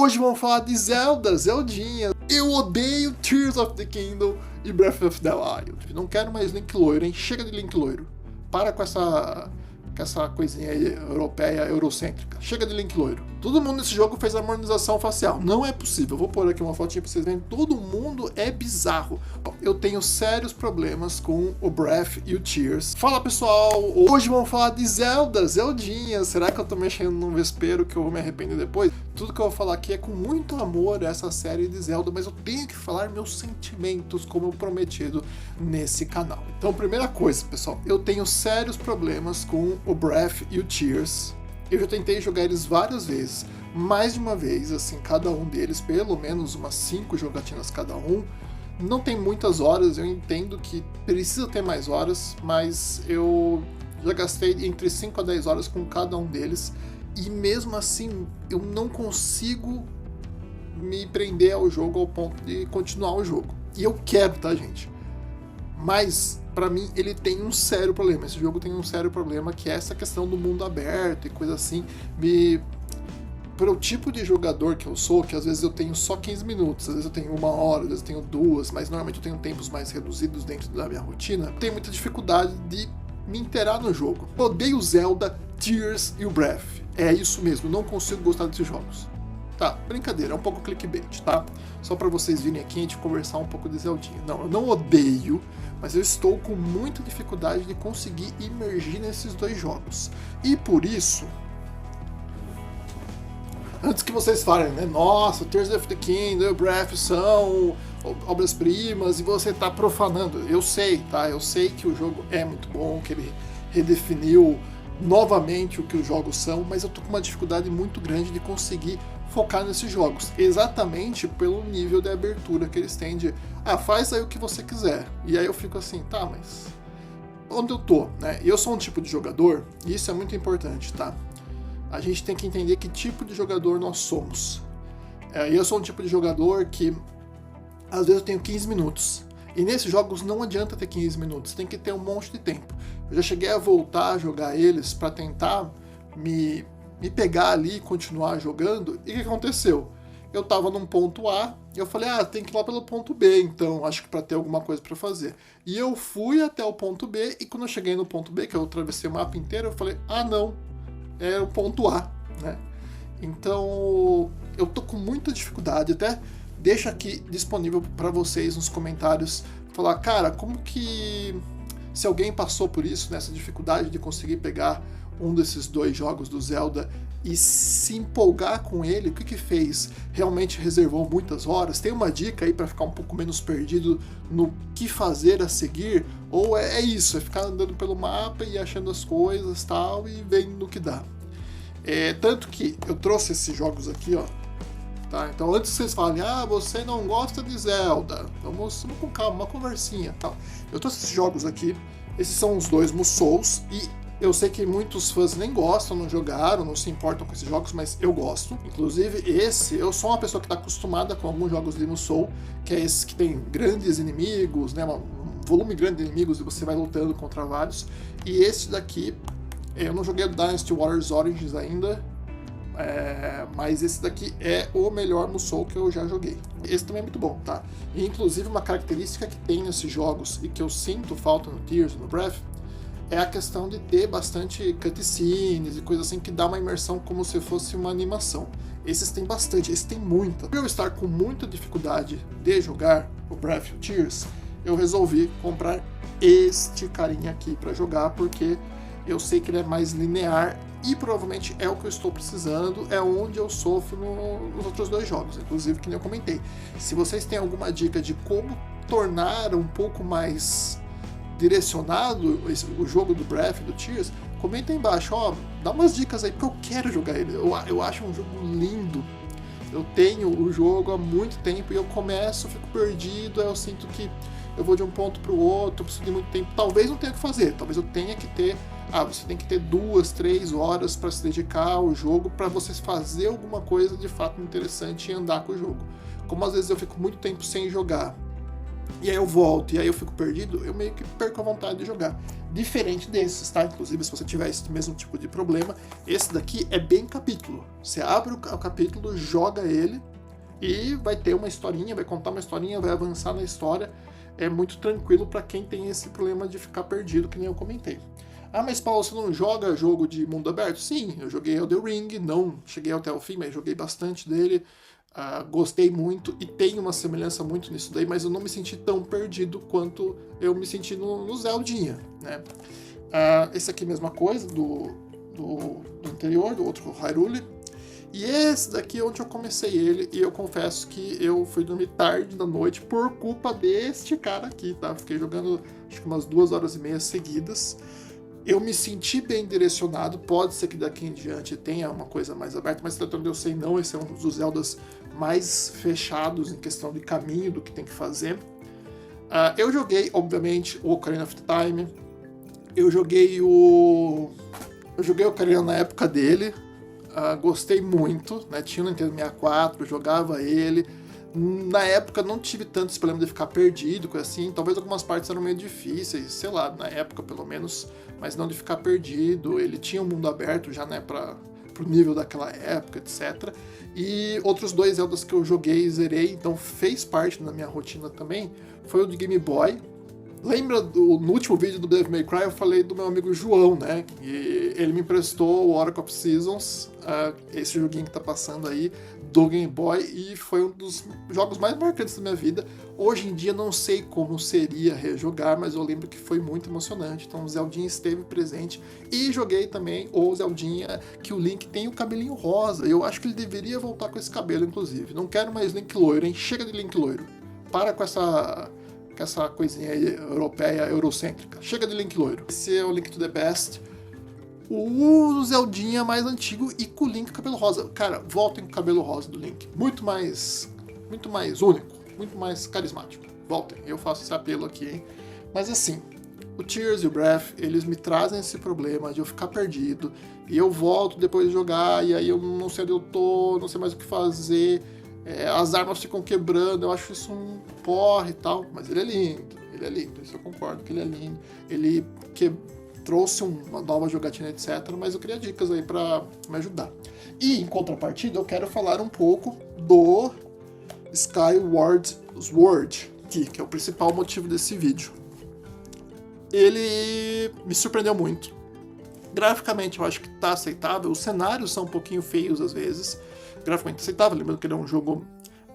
Hoje vamos falar de Zeldinha. Eu odeio Tears of the Kingdom e Breath of the Wild. Não quero mais Link loiro, hein? Chega de Link loiro. Para com essa coisinha aí europeia, eurocêntrica. Chega de Link loiro. Todo mundo nesse jogo fez harmonização facial. Não é possível. Vou pôr aqui uma fotinha pra vocês verem. Todo mundo é bizarro. Bom, eu tenho sérios problemas com o Breath e o Tears. Fala pessoal, hoje vamos falar de Zeldinha. Será que eu tô mexendo num vespeiro que eu vou me arrepender depois? Tudo que eu vou falar aqui é com muito amor essa série de Zelda, mas eu tenho que falar meus sentimentos como prometido nesse canal. Então, primeira coisa, pessoal, eu tenho sérios problemas com o Breath e o Tears. Eu já tentei jogar eles várias vezes, mais de uma vez, assim, cada um deles, pelo menos umas 5 jogatinas cada um. Não tem muitas horas, eu entendo que precisa ter mais horas, mas eu já gastei entre 5 a 10 horas com cada um deles, e mesmo assim eu não consigo me prender ao jogo ao ponto de continuar o jogo. E eu quero, tá, gente? Mas, pra mim, ele tem um sério problema. Esse jogo tem um sério problema, que é essa questão do mundo aberto e coisa assim. Para o tipo de jogador que eu sou, que às vezes eu tenho só 15 minutos, às vezes eu tenho 1 hora, às vezes eu tenho 2, mas normalmente eu tenho tempos mais reduzidos dentro da minha rotina, eu tenho muita dificuldade de me inteirar no jogo. Eu odeio Zelda, Tears e o Breath. É isso mesmo, não consigo gostar desses jogos. Tá, brincadeira, é um pouco clickbait, tá? Só pra vocês virem aqui e a gente conversar um pouco de Zeldinha. Não, eu não odeio, mas eu estou com muita dificuldade de conseguir imergir nesses dois jogos. E por isso, antes que vocês falem, né? Nossa, Tears of the Kingdom e Breath são obras-primas e você tá profanando. Eu sei, tá? Eu sei que o jogo é muito bom, que ele redefiniu novamente o que os jogos são, mas eu tô com uma dificuldade muito grande de conseguir focar nesses jogos, exatamente pelo nível de abertura que eles têm de faz aí o que você quiser. E aí eu fico assim, tá, mas onde eu tô, né? Eu sou um tipo de jogador, e isso é muito importante, tá? A gente tem que entender que tipo de jogador nós somos. Eu sou um tipo de jogador que às vezes eu tenho 15 minutos. E nesses jogos não adianta ter 15 minutos, tem que ter um monte de tempo. Eu já cheguei a voltar a jogar eles para tentar me pegar ali e continuar jogando. E o que aconteceu? Eu tava num ponto A, e eu falei, tem que ir lá pelo ponto B, então acho que para ter alguma coisa para fazer. E eu fui até o ponto B, e quando eu cheguei no ponto B, que eu atravessei o mapa inteiro, eu falei, não, é o ponto A, né? Então, eu tô com muita dificuldade, até deixo aqui disponível para vocês nos comentários, falar, cara, como que, se alguém passou por isso, nessa dificuldade de conseguir pegar um desses dois jogos do Zelda e se empolgar com ele, o que fez? Realmente reservou muitas horas? Tem uma dica aí para ficar um pouco menos perdido no que fazer a seguir? Ou é isso, é ficar andando pelo mapa e achando as coisas tal, e vendo no que dá? Tanto que eu trouxe esses jogos aqui, ó. Tá, então antes que vocês falem, você não gosta de Zelda, vamos com calma, uma conversinha, tal. Eu trouxe esses jogos aqui, esses são os dois Musous, e eu sei que muitos fãs nem gostam, não jogaram, não se importam com esses jogos, mas eu gosto. Inclusive eu sou uma pessoa que está acostumada com alguns jogos de Musou, que é esses que tem grandes inimigos, né, um volume grande de inimigos e você vai lutando contra vários. E esse daqui, eu não joguei Dynasty Warriors Origins ainda, mas esse daqui é o melhor Musou que eu já joguei. Esse também é muito bom, tá? E inclusive uma característica que tem nesses jogos e que eu sinto falta no Tears e no Breath é a questão de ter bastante cutscenes e coisa assim que dá uma imersão como se fosse uma animação. Esses tem bastante, esse tem muita. Por eu estar com muita dificuldade de jogar o Breath e o Tears, eu resolvi comprar este carinha aqui para jogar, porque eu sei que ele é mais linear e provavelmente é o que eu estou precisando, é onde eu sofro nos outros dois jogos, inclusive que nem eu comentei. Se vocês têm alguma dica de como tornar um pouco mais direcionado o jogo do Breath e do Tears, comenta aí embaixo, dá umas dicas aí, porque eu quero jogar ele, eu acho um jogo lindo. Eu tenho o jogo há muito tempo e eu começo, fico perdido, aí eu sinto que eu vou de um ponto para o outro, eu preciso de muito tempo, talvez não tenha o que fazer, talvez eu tenha que ter, você tem que ter 2, 3 horas para se dedicar ao jogo, para você fazer alguma coisa de fato interessante e andar com o jogo. Como às vezes eu fico muito tempo sem jogar, e aí eu volto, e aí eu fico perdido, eu meio que perco a vontade de jogar. diferente desses, tá? Inclusive, se você tiver esse mesmo tipo de problema, esse daqui é bem capítulo. Você abre o capítulo, joga ele e vai ter uma historinha, vai contar uma historinha, vai avançar na história. É muito tranquilo para quem tem esse problema de ficar perdido, que nem eu comentei. Ah, mas Paulo, você não joga jogo de mundo aberto? Sim, eu joguei Elden Ring, não cheguei até o fim, mas joguei bastante dele. Gostei muito e tem uma semelhança muito nisso daí, mas eu não me senti tão perdido quanto eu me senti no Zeldinha, né? Esse aqui, mesma coisa, do anterior, do outro Hyrule. E esse daqui é onde eu comecei ele, e eu confesso que eu fui dormir tarde da noite por culpa deste cara aqui, tá? Fiquei jogando acho que umas 2 horas e meia seguidas. Eu me senti bem direcionado, pode ser que daqui em diante tenha uma coisa mais aberta, mas até onde eu sei não, esse é um dos Zeldas mais fechados em questão de caminho do que tem que fazer. Eu joguei, obviamente, o Ocarina of Time, eu joguei o Ocarina na época dele, gostei muito, né? Tinha o Nintendo 64, jogava ele. Na época não tive tantos problemas de ficar perdido, coisa assim. Talvez algumas partes eram meio difíceis, sei lá, na época pelo menos, mas não de ficar perdido. Ele tinha um mundo aberto já, né, pro nível daquela época, etc. E outros 2 Zeldas que eu joguei e zerei, então fez parte da minha rotina também, foi o de Game Boy. Lembra no último vídeo do Devil May Cry eu falei do meu amigo João, né? E ele me emprestou o Oracle of Seasons, esse joguinho que tá passando aí, do Game Boy, e foi um dos jogos mais marcantes da minha vida. Hoje em dia não sei como seria rejogar, mas eu lembro que foi muito emocionante. Então o Zeldinha esteve presente. E joguei também o Zeldinha que o Link tem o cabelinho rosa. Eu acho que ele deveria voltar com esse cabelo, inclusive. Não quero mais Link loiro, hein? Chega de Link loiro. Para com essa coisinha aí europeia, eurocêntrica. Chega de Link loiro. Esse é o Link to the Past. O Zeldinha mais antigo e com o Link cabelo rosa. Cara, voltem com o cabelo rosa do Link. Muito mais único, muito mais carismático. Voltem, eu faço esse apelo aqui, hein? Mas assim, o Tears e o Breath, eles me trazem esse problema de eu ficar perdido. E eu volto depois de jogar, e aí eu não sei onde eu tô, não sei mais o que fazer. As armas ficam quebrando, eu acho isso um porre e tal. Mas ele é lindo, isso eu concordo que ele é lindo. Ele trouxe uma nova jogatina, etc. Mas eu queria dicas aí pra me ajudar. E, em contrapartida, eu quero falar um pouco do Skyward Sword, que é o principal motivo desse vídeo. Ele me surpreendeu muito. Graficamente eu acho que tá aceitável, os cenários são um pouquinho feios às vezes, graficamente aceitável, lembrando que ele é um jogo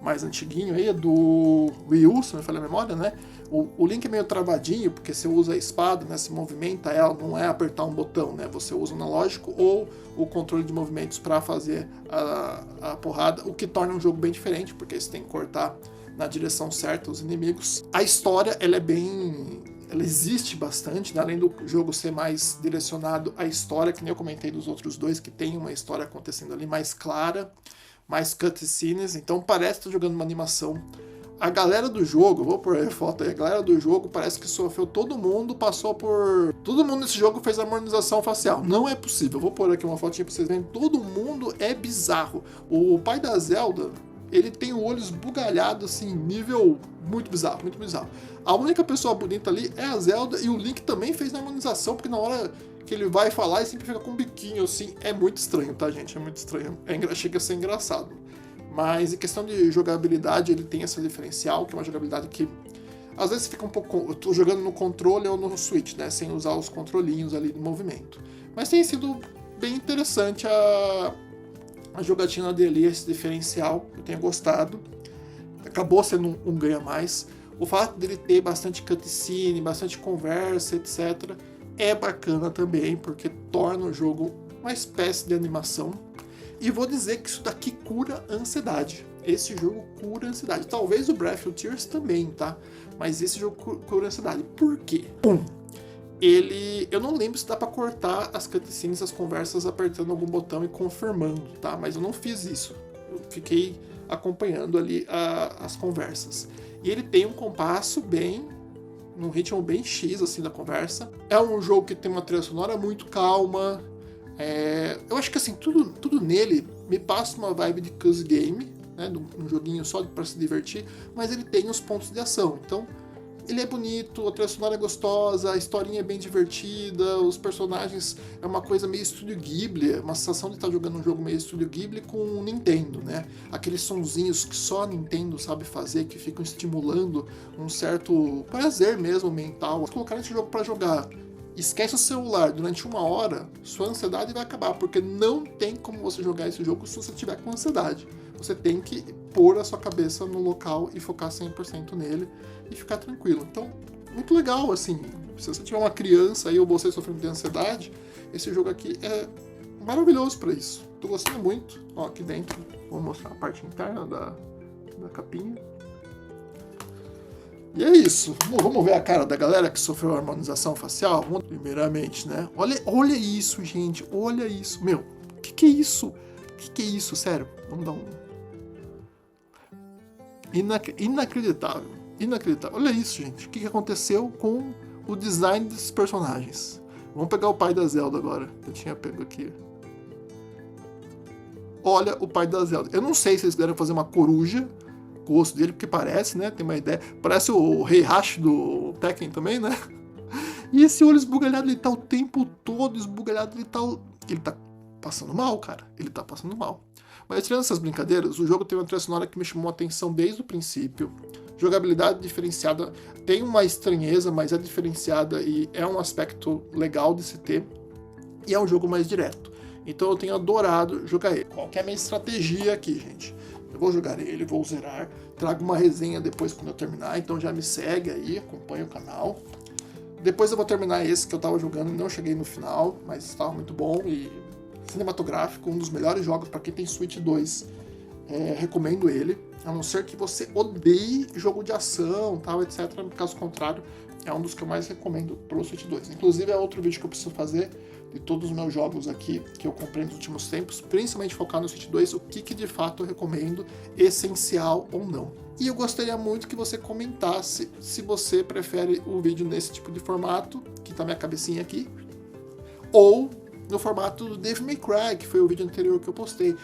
mais antiguinho aí, do Wii U, se não me falha a memória, né? O Link é meio travadinho, porque você usa a espada, né? Se movimenta ela, não é apertar um botão, né? Você usa o analógico ou o controle de movimentos para fazer a porrada, o que torna um jogo bem diferente, porque você tem que cortar na direção certa os inimigos. A história, ela existe bastante, né? Além do jogo ser mais direcionado à história, que nem eu comentei dos outros 2, que tem uma história acontecendo ali mais clara, mais cutscenes, então parece que tá jogando uma animação. A galera do jogo, vou pôr aí a foto aí, a galera do jogo parece que sofreu, todo mundo nesse jogo fez harmonização facial. Não é possível, vou pôr aqui uma fotinha pra vocês verem, todo mundo é bizarro. O pai da Zelda, ele tem o olho esbugalhado, assim, nível muito bizarro, muito bizarro. A única pessoa bonita ali é a Zelda, e o Link também fez na harmonização, porque na hora que ele vai falar, ele sempre fica com um biquinho, assim. É muito estranho, tá, gente? É muito estranho. Chega a ser engraçado. Mas em questão de jogabilidade, ele tem essa diferencial, que é uma jogabilidade que às vezes fica um pouco... Eu tô jogando no controle ou no Switch, né? Sem usar os controlinhos ali do movimento. Mas tem sido bem interessante a jogatina dele, esse diferencial. Eu tenho gostado. Acabou sendo um ganha mais. O fato dele ter bastante cutscene, bastante conversa, etc., é bacana também, porque torna o jogo uma espécie de animação. E vou dizer que isso daqui cura a ansiedade. Esse jogo cura a ansiedade. Talvez o Breath of Tears também, tá? Mas esse jogo cura a ansiedade. Por quê? Eu não lembro se dá pra cortar as cutscenes, as conversas, apertando algum botão e confirmando, tá? Mas eu não fiz isso. Eu fiquei acompanhando ali as conversas. E ele tem um compasso num ritmo bem X, assim, da conversa. É um jogo que tem uma trilha sonora muito calma. Eu acho que, assim, tudo nele me passa uma vibe de cozy game, né? Um joguinho só para se divertir, mas ele tem os pontos de ação. Então, Ele é bonito, a trilha sonora é gostosa, a historinha é bem divertida, os personagens é uma coisa meio Estúdio Ghibli, é uma sensação de estar jogando um jogo meio Estúdio Ghibli com Nintendo, né? Aqueles sonzinhos que só a Nintendo sabe fazer, que ficam estimulando um certo prazer mesmo mental. Se colocar esse jogo para jogar, esquece o celular durante 1 hora, sua ansiedade vai acabar, porque não tem como você jogar esse jogo se você tiver com ansiedade. Você tem que pôr a sua cabeça no local e focar 100% nele e ficar tranquilo. Então, muito legal, assim, se você tiver uma criança aí ou você sofrendo de ansiedade, esse jogo aqui é maravilhoso para isso. Tô gostando muito. Ó, aqui dentro, vou mostrar a parte interna da capinha. E é isso. Vamos ver a cara da galera que sofreu harmonização facial? Primeiramente, né? Olha isso, gente. Olha isso. Meu, que é isso? Que é isso? Sério. Vamos dar um... Inacreditável. Inacreditável. Olha isso, gente. O que aconteceu com o design desses personagens? Vamos pegar o pai da Zelda agora. Eu tinha pego aqui. Olha o pai da Zelda. Eu não sei se eles quiseram fazer uma coruja com o osso dele, porque parece, né? Tem uma ideia. Parece o Heihachi do Tekken também, né? E esse olho esbugalhado, ele tá o tempo todo esbugalhado. Ele tá passando mal, cara. Ele tá passando mal. Mas tirando essas brincadeiras, o jogo tem uma trilha sonora que me chamou a atenção desde o princípio. Jogabilidade diferenciada, tem uma estranheza, mas é diferenciada e é um aspecto legal de se ter. E é um jogo mais direto. Então eu tenho adorado jogar ele. Qual que é a minha estratégia aqui, gente? Eu vou jogar ele, vou zerar, trago uma resenha depois quando eu terminar, então já me segue aí, acompanha o canal. Depois eu vou terminar esse que eu tava jogando, não cheguei no final, mas estava muito bom e cinematográfico, um dos melhores jogos para quem tem Switch 2. Recomendo ele, a não ser que você odeie jogo de ação, tal, etc. No caso contrário, é um dos que eu mais recomendo pro Switch 2. Inclusive é outro vídeo que eu preciso fazer de todos os meus jogos aqui que eu comprei nos últimos tempos, principalmente focar no Switch 2, o que de fato eu recomendo, essencial ou não. E eu gostaria muito que você comentasse se você prefere o vídeo nesse tipo de formato, que tá minha cabecinha aqui, ou no formato do Devil May Cry, que foi o vídeo anterior que eu postei.